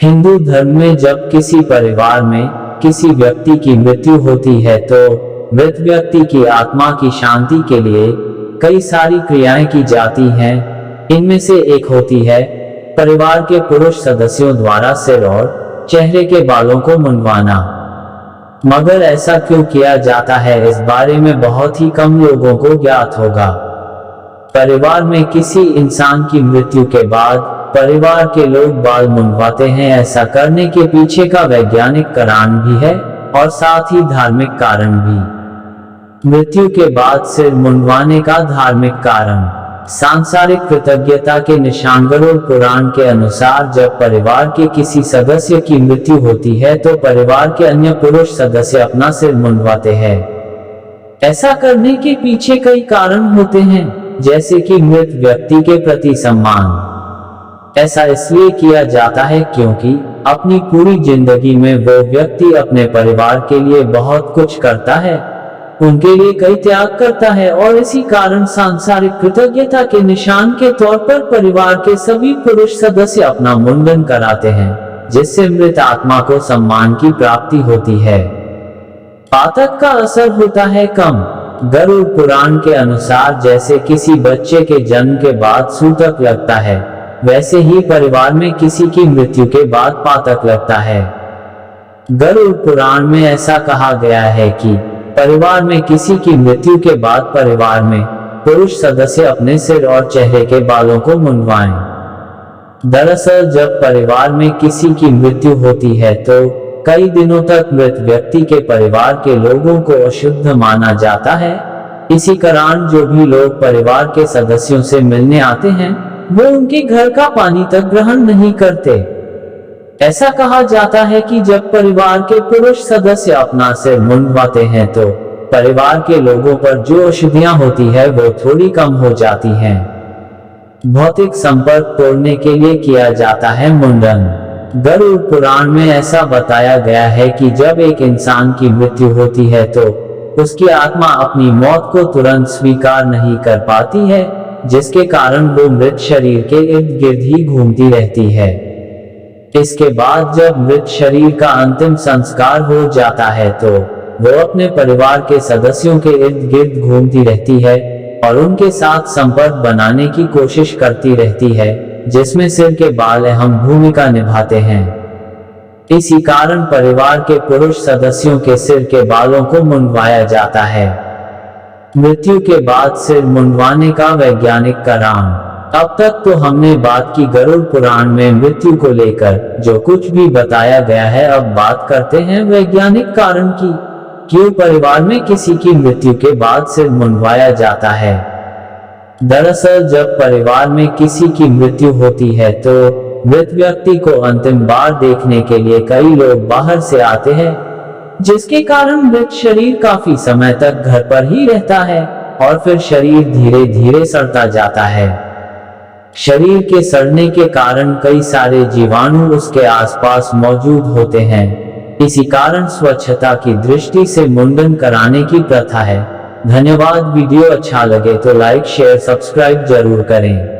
हिंदू धर्म में जब किसी परिवार में किसी व्यक्ति की मृत्यु होती है तो मृत व्यक्ति की आत्मा की शांति के लिए कई सारी क्रियाएं की जाती हैं। इनमें से एक होती है परिवार के पुरुष सदस्यों द्वारा सिर और चेहरे के बालों को मुंडवाना। मगर ऐसा क्यों किया जाता है, इस बारे में बहुत ही कम लोगों को ज्ञात होगा। परिवार में किसी इंसान की मृत्यु के बाद परिवार के लोग बाल मुंडवाते हैं। ऐसा करने के पीछे का वैज्ञानिक कारण भी है और साथ ही धार्मिक कारण भी। मृत्यु के बाद सिर मुंडवाने का धार्मिक कारण सांसारिक कृतज्ञता के निशान। गरुड़ पुराण के अनुसार जब परिवार के किसी सदस्य की मृत्यु होती है तो परिवार के अन्य पुरुष सदस्य अपना सिर मुंडवाते हैं। ऐसा करने के पीछे कई कारण होते हैं, जैसे कि मृत व्यक्ति के प्रति सम्मान। ऐसा इसलिए किया जाता है क्योंकि अपनी पूरी जिंदगी में वो व्यक्ति अपने परिवार के लिए बहुत कुछ करता है, उनके लिए कई त्याग करता है और इसी कारण सांसारिक कृतज्ञता के निशान के तौर पर परिवार के सभी पुरुष सदस्य अपना मुंडन कराते हैं, जिससे मृत आत्मा को सम्मान की प्राप्ति होती है। पातक का असर होता है कम। गरुड़ पुराण के अनुसार जैसे किसी बच्चे के जन्म के बाद सूतक लगता है, वैसे ही परिवार में किसी की मृत्यु के बाद पातक लगता है। गरुड़ पुराण में ऐसा कहा गया है कि परिवार में किसी की मृत्यु के बाद परिवार में पुरुष सदस्य अपने सिर और चेहरे के बालों को मुंडवाएं। दरअसल जब परिवार में किसी की मृत्यु होती है तो कई दिनों तक मृत व्यक्ति के परिवार के लोगों को अशुद्ध माना जाता है। इसी कारण जो भी लोग परिवार के सदस्यों से मिलने आते हैं वो उनके घर का पानी तक ग्रहण नहीं करते। ऐसा कहा जाता है कि जब परिवार के पुरुष सदस्य अपना सिर मुंडवाते हैं तो परिवार के लोगों पर जो अशुद्धियां होती है वो थोड़ी कम हो जाती हैं। भौतिक संपर्क तोड़ने के लिए किया जाता है मुंडन। गरुड़ पुराण में ऐसा बताया गया है कि जब एक इंसान की मृत्यु होती है तो उसकी आत्मा अपनी मौत को तुरंत स्वीकार नहीं कर पाती है, जिसके कारण वो मृत शरीर के इर्द गिर्द ही घूमती रहती है। इसके बाद जब मृत शरीर का अंतिम संस्कार हो जाता है तो वो अपने परिवार के सदस्यों के इर्द गिर्द घूमती रहती है और उनके साथ संपर्क बनाने की कोशिश करती रहती है, जिसमें सिर के बाल अहम भूमिका निभाते हैं। इसी कारण परिवार के पुरुष सदस्यों के सिर के बालों को मुंडवाया जाता है। मृत्यु के बाद सिर मुंडवाने का वैज्ञानिक कारण। अब तक तो हमने बात की गरुड़ पुराण में मृत्यु को लेकर जो कुछ भी बताया गया है, अब बात करते हैं वैज्ञानिक कारण की। क्यों परिवार में किसी की मृत्यु के बाद सिर मुंडवाया जाता है? दरअसल जब परिवार में किसी की मृत्यु होती है तो मृत व्यक्ति को अंतिम बार देखने के लिए कई लोग बाहर से आते हैं, जिसके कारण मृत शरीर काफी समय तक घर पर ही रहता है और फिर शरीर धीरे धीरे सड़ता जाता है। शरीर के सड़ने के कारण कई सारे जीवाणु उसके आसपास मौजूद होते हैं। इसी कारण स्वच्छता की दृष्टि से मुंडन कराने की प्रथा है। धन्यवाद। वीडियो अच्छा लगे तो लाइक शेयर सब्सक्राइब जरूर करें।